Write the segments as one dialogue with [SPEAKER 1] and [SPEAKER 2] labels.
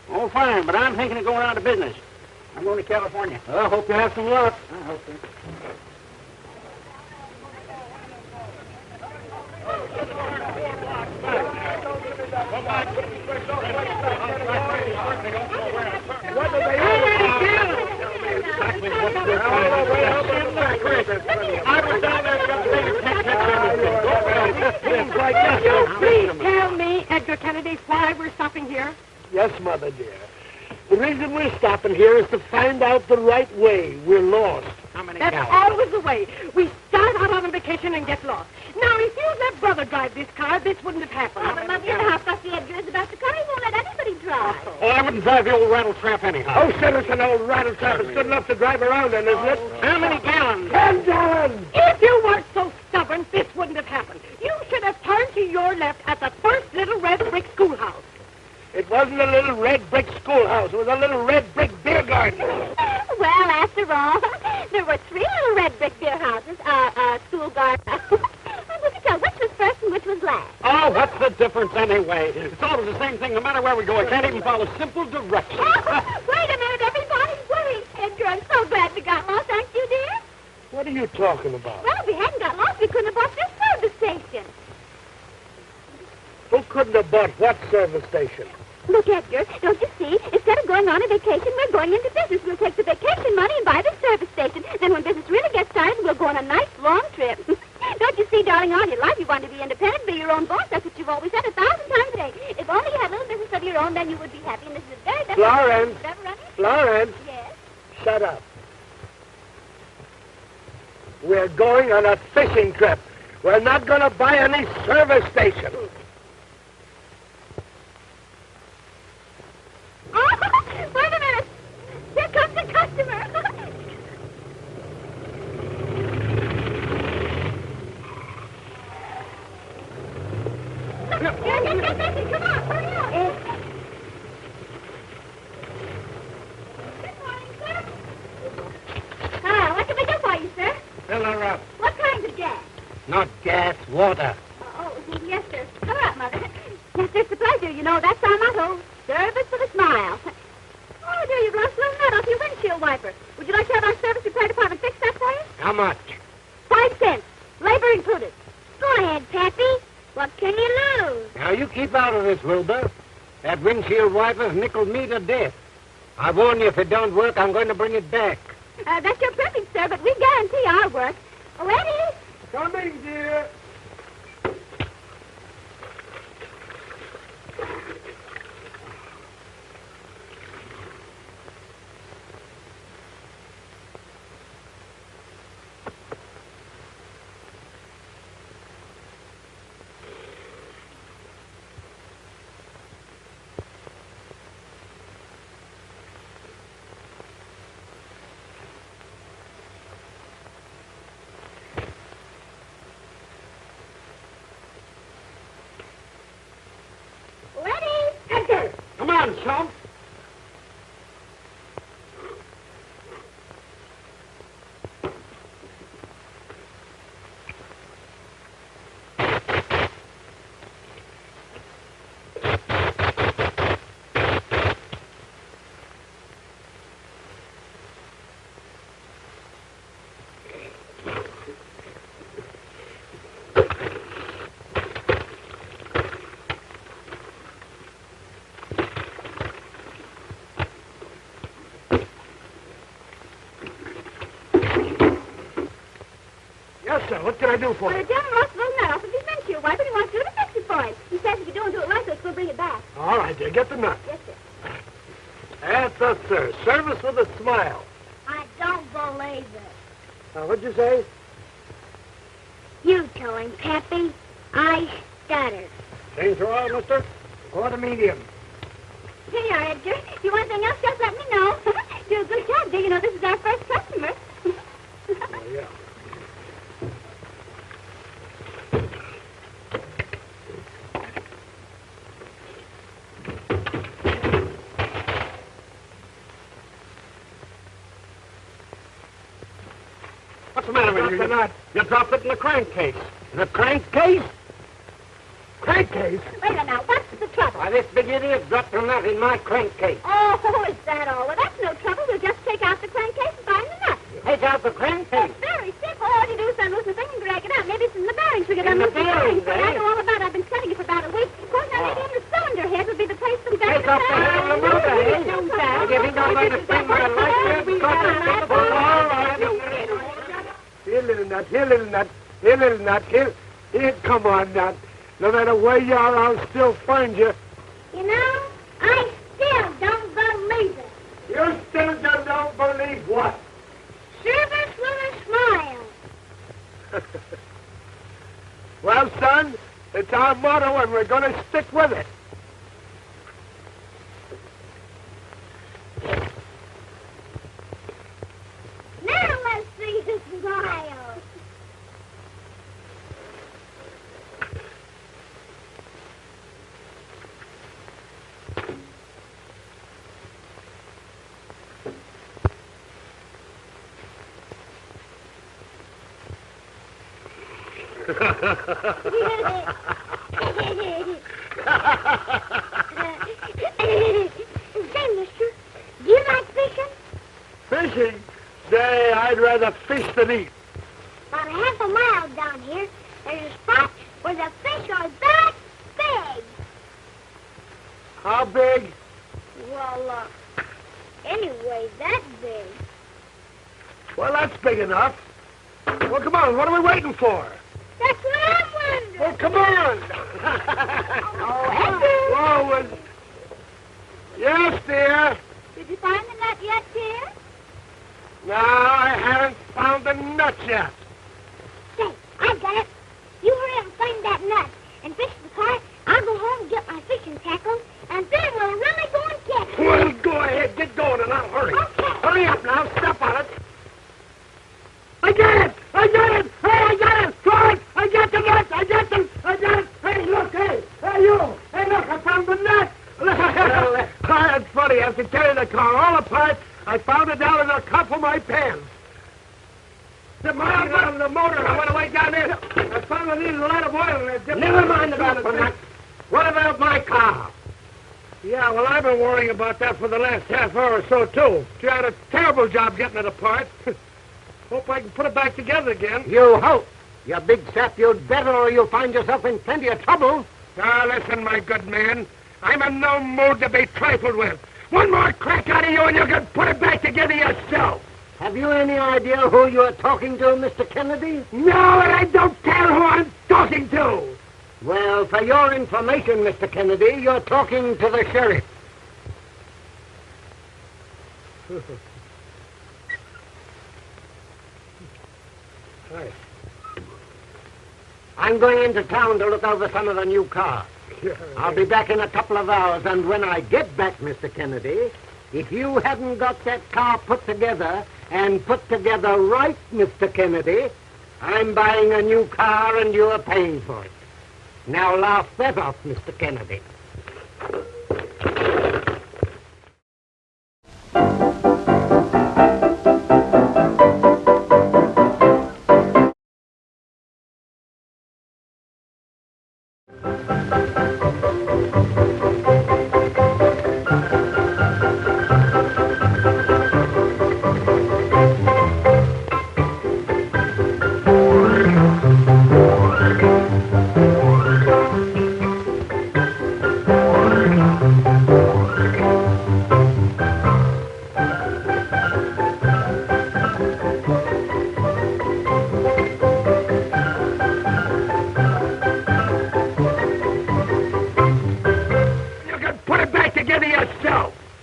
[SPEAKER 1] Oh, fine, but I'm thinking of going out of business. I'm going to California.
[SPEAKER 2] Well, I hope you have some luck.
[SPEAKER 1] I hope so.
[SPEAKER 2] What do they
[SPEAKER 1] I was down there
[SPEAKER 3] Please tell me, Edgar Kennedy, why we're stopping here?
[SPEAKER 2] Yes, Mother dear. The reason we're stopping here is to find out the right way. We're lost.
[SPEAKER 1] How many
[SPEAKER 3] That's
[SPEAKER 1] gallons?
[SPEAKER 3] always the way. We start out on vacation and get lost. Now, if you let Brother drive this car, this wouldn't have happened.
[SPEAKER 4] Oh, but Mother, you know how fussy Edgar is about the car. He won't let anybody drive.
[SPEAKER 1] Oh, I wouldn't drive the old rattle-trap anyhow.
[SPEAKER 2] Oh, Citizen, old rattle-trap is good enough to drive around in, isn't it?
[SPEAKER 1] How many gallons?
[SPEAKER 2] 10 gallons!
[SPEAKER 3] If you weren't so stubborn, this wouldn't have happened. You should have turned to your left at the first little red brick schoolhouse.
[SPEAKER 2] It wasn't a little red brick schoolhouse. It was a little red brick beer garden.
[SPEAKER 4] Well, after all, there were 3 little red brick beer houses, school garden. And we could tell which was first and which was last.
[SPEAKER 1] Oh, what's the difference anyway? It's always the same thing no matter where we go. I can't even follow simple directions.
[SPEAKER 4] Wait a minute, everybody's worried. Edgar, I'm so glad we got lost, aren't you, dear?
[SPEAKER 2] What are you talking about?
[SPEAKER 4] Well, if we hadn't got lost, we couldn't have bought this service station.
[SPEAKER 2] Who couldn't have bought what service station?
[SPEAKER 4] Look, Edgar, don't you see? Instead of going on a vacation, we're going into business. We'll take the vacation money and buy the service station. Then when business really gets started, we'll go on a nice long trip. Don't you see, darling, all your life you want to be independent, be your own boss. That's what you've always said 1,000 times a day. If only you had a little business of your own, then you would be happy. And this is a very...
[SPEAKER 2] Florence! Florence!
[SPEAKER 4] Yes?
[SPEAKER 2] Shut up. We're going on a fishing trip. We're not going to buy any service station.
[SPEAKER 4] Oh, wait a minute. Here comes the customer. Yes, come on, hurry up. Good morning, sir. Hi, what can we do for you, sir?
[SPEAKER 1] Fill her up.
[SPEAKER 4] What kinds of gas?
[SPEAKER 1] Not gas, water.
[SPEAKER 4] Oh, yes, sir. Come up, Mother. Yes, it's a pleasure. You know, that's our motto. Service with a smile. Oh, dear, you've lost a little nut off your windshield wiper. Would you like to have our service repair department fix that for you?
[SPEAKER 1] How much?
[SPEAKER 4] 5 cents. Labor included. Go ahead, Pappy. What can you lose?
[SPEAKER 1] Now, you keep out of this, Wilbur. That windshield wiper's nickeled me to death. I warn you, if it don't work, I'm going to bring it back.
[SPEAKER 4] That's your privilege, sir, but we guarantee our work. Oh, Eddie?
[SPEAKER 2] Coming, dear.
[SPEAKER 1] Come on, chump.
[SPEAKER 2] Yes, sir. What can I do for
[SPEAKER 4] Well,
[SPEAKER 2] you?
[SPEAKER 4] the gentleman lost a little nut off of his windshield wiper, and he wants you to fix it for him. He says if you don't do it right, we'll bring it back.
[SPEAKER 2] All right, dear. Get the nut.
[SPEAKER 4] Yes, sir.
[SPEAKER 2] That's us, sir. Service with a smile.
[SPEAKER 4] I don't believe it.
[SPEAKER 2] Now, what'd you say?
[SPEAKER 4] You tell him, Pappy. I stutter.
[SPEAKER 1] Things are all, mister? Quarter medium.
[SPEAKER 4] Here you are, Edgar. If you want anything else, just let me know. Do a good job, dear. You know this is our first customer.
[SPEAKER 1] Oh, yeah. What's the matter with you? You dropped it in the crankcase. The crankcase? Crankcase?
[SPEAKER 4] Wait a minute now. What's the trouble?
[SPEAKER 1] Why, this big idiot dropped a nut in my crankcase.
[SPEAKER 4] Oh, is that all? Well, that's no trouble. We'll just take out the crankcase and find the nut.
[SPEAKER 1] Take out the crankcase.
[SPEAKER 4] It's very simple. All you do is unloose the thing and drag it out. Maybe it's in the bearings. We can
[SPEAKER 1] In the
[SPEAKER 4] unloose the bearings.
[SPEAKER 1] bearings,
[SPEAKER 4] But I
[SPEAKER 1] eh?
[SPEAKER 4] know all about it. I've been studying it for about a week. Of course, now maybe in the cylinder head would be the place for the
[SPEAKER 1] Take off the head of the motor, eh? If you're not going to spring my life there, because it's all right.
[SPEAKER 2] Here, little nut. Here, little nut. Here, little nut. Here. Come on, nut. No matter where you are, I'll still find you.
[SPEAKER 4] You know, I still don't believe it.
[SPEAKER 2] You still don't believe what?
[SPEAKER 4] Service with a smile.
[SPEAKER 2] Well, son, it's our motto, and we're going to stick with it.
[SPEAKER 4] Now let's see the smile. Say, mister, do you like fishing?
[SPEAKER 2] Fishing? Say, I'd rather fish than eat.
[SPEAKER 4] About a half a mile down here, there's a spot where the fish are that big.
[SPEAKER 2] How big?
[SPEAKER 4] Well, anyway, that big.
[SPEAKER 2] Well, that's big enough. Well, come on, what are we waiting for?
[SPEAKER 4] That's what I'm wondering.
[SPEAKER 2] Well, come on.
[SPEAKER 4] Oh, Edgar.
[SPEAKER 2] Whoa, yes, dear.
[SPEAKER 4] Did you find the nut yet, dear?
[SPEAKER 2] No, I haven't found the nut yet.
[SPEAKER 4] Say, I got it. You hurry up and find that nut and fish the car. I'll go home and get my fishing tackle, and then we'll really go and catch it.
[SPEAKER 2] Well, go ahead, get going, and I'll hurry.
[SPEAKER 4] Okay.
[SPEAKER 2] Hurry up now, step on it. I got it! I got it! Hey, I got it! George, I got the nut! I got it! Hey, look, hey! Hey, you! Hey, look, I found the nut! That's funny. After tearing the car all apart, I found it down in the cuff of my pants. The motor out of the motor. I went away down there. I found a little light of oil in it.
[SPEAKER 1] Never mind about the nut. What about my car?
[SPEAKER 2] Yeah, well, I've been worrying about that for the last half hour or so, too. She had a terrible job getting it apart. Hope I can put it back together again.
[SPEAKER 1] You hope. You big sap, you'd better or you'll find yourself in plenty of trouble.
[SPEAKER 2] Now, listen, my good man. I'm in no mood to be trifled with. One more crack out of you and you can put it back together yourself.
[SPEAKER 1] Have you any idea who you're talking to, Mr. Kennedy?
[SPEAKER 2] No, and I don't care who I'm talking to.
[SPEAKER 1] Well, for your information, Mr. Kennedy, you're talking to the sheriff.
[SPEAKER 2] Hi.
[SPEAKER 1] I'm going into town to look over some of the new cars. I'll be back in a couple of hours, and when I get back, Mr. Kennedy, if you hadn't got that car put together, and put together right, Mr. Kennedy, I'm buying a new car and you're paying for it. Now laugh that off, Mr. Kennedy.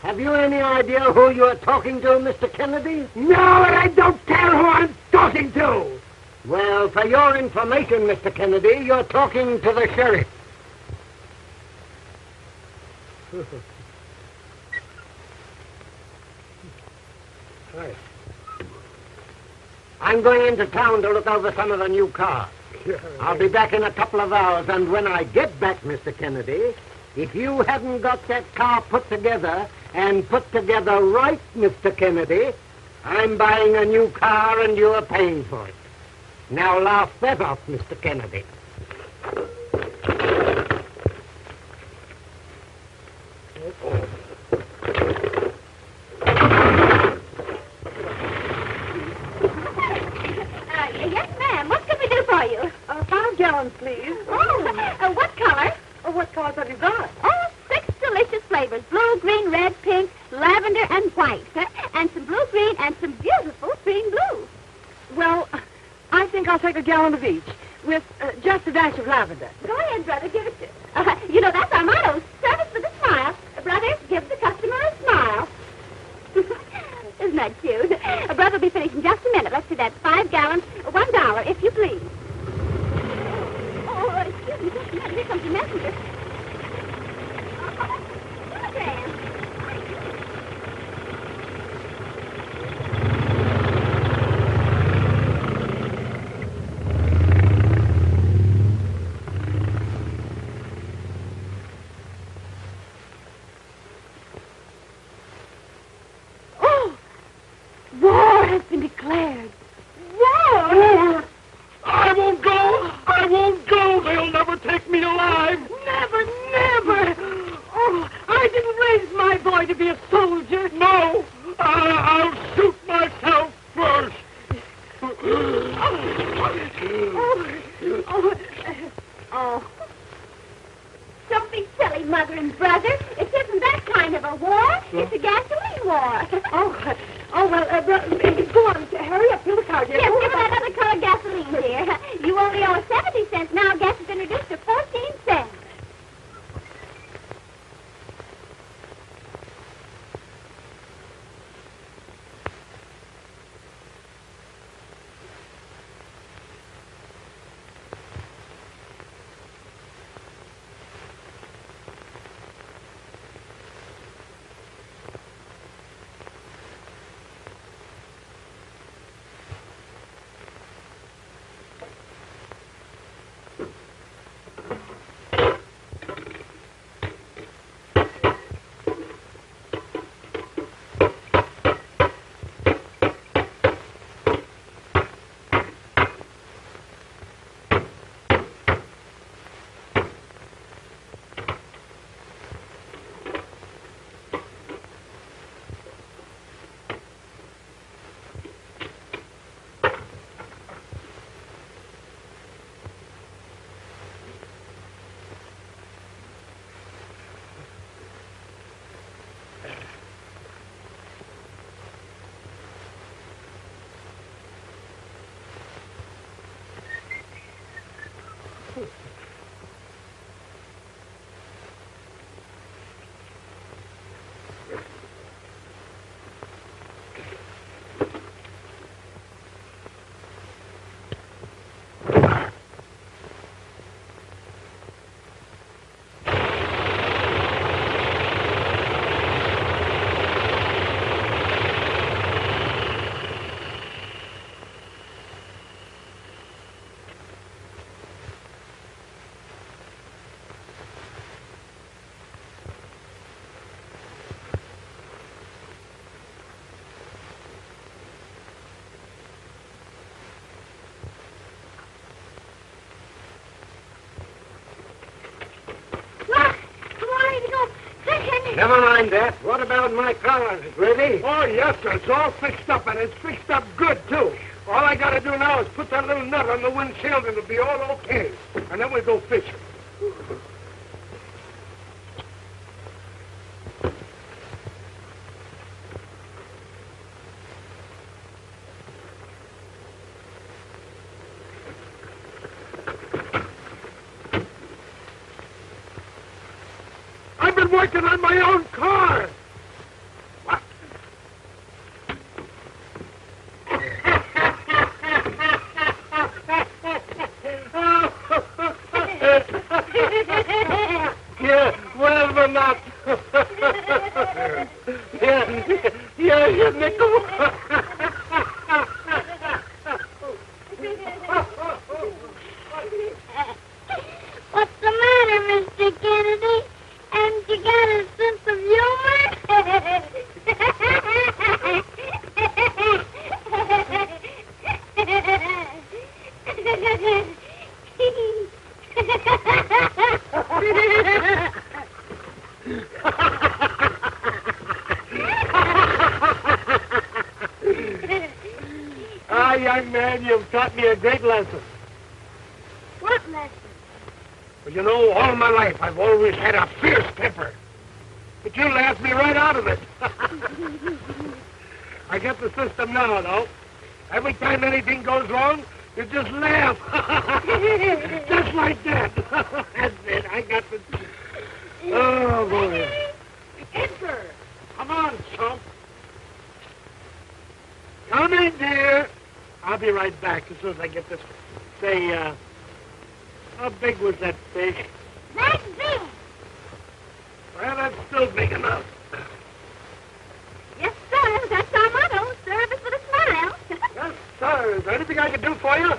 [SPEAKER 1] Have you any idea who you're talking to, Mr. Kennedy?
[SPEAKER 2] No, and I don't care who I'm talking to.
[SPEAKER 1] Well, for your information, Mr. Kennedy, you're talking to the sheriff.
[SPEAKER 2] Hi.
[SPEAKER 1] I'm going into town to look over some of the new cars.
[SPEAKER 2] Yeah,
[SPEAKER 1] I'll be back in a couple of hours, and when I get back, Mr. Kennedy, if you hadn't got that car put together, and put together right, Mr. Kennedy, I'm buying a new car and you're paying for it. Now laugh that off, Mr. Kennedy.
[SPEAKER 4] Yes, ma'am. What can we do for you?
[SPEAKER 3] 5 gallons, please.
[SPEAKER 4] Oh, what color?
[SPEAKER 3] What colors have you got?
[SPEAKER 4] Oh, 6 delicious flavors. Blue, green, red, pink, lavender, and white. And some blue green and some beautiful green blue.
[SPEAKER 3] Well, I think I'll take a gallon of each, with just a dash of lavender.
[SPEAKER 4] Go ahead, brother. Give it to... you know, that's our motto. Service with a smile. Brother, give the customer a smile. Isn't that cute? Brother will be finished in just a minute. Let's see, that's 5 gallons, $1, if you please. Oh, excuse me, just a minute. Here comes the messenger. Telegram.
[SPEAKER 3] War has been declared.
[SPEAKER 2] War! I won't go! I won't go! They'll never take me alive!
[SPEAKER 3] Never, never! Oh, I didn't raise my boy to be a soldier.
[SPEAKER 2] No! I'll shoot myself first!
[SPEAKER 4] Oh. Don't be silly, Mother and Brother. It isn't that kind of a war. It's a gasoline war.
[SPEAKER 3] Well, go on. Hurry up. Fill the car, dear.
[SPEAKER 4] Yes, give me that other color gasoline, dear. You only owe us 70 cents. Now gas has been reduced to 14 cents.
[SPEAKER 1] Never mind that. What about my car? Is it ready?
[SPEAKER 2] Oh, yes, sir. It's all fixed up, and it's fixed up good, too. All I got to do now is put that little nut on the windshield, and it'll be all okay. And then we'll go fishing. I've been working on my own car. What? Here, well, but not. Here's your nickel.
[SPEAKER 4] What's the matter, Mr. Kennedy? Haven't you got a sense of humor?
[SPEAKER 2] Ah, young man, you've taught me a great lesson.
[SPEAKER 4] What lesson?
[SPEAKER 2] Well, you know, all my life I've always had a fierce temper. But you laughed me right out of it. I get the system now, though. Every time anything goes wrong, you just laugh. Just like that. That's it. I got the... Oh, boy.
[SPEAKER 3] Edgar!
[SPEAKER 2] Come on, chump. Come in, dear. I'll be right back as soon as I get this. Say, how big was that fish?
[SPEAKER 4] That's big.
[SPEAKER 2] Well, that's still big enough.
[SPEAKER 4] Yes, sir. That's our motto. Service with a smile.
[SPEAKER 2] Yes, sir. Is there anything I can do for you?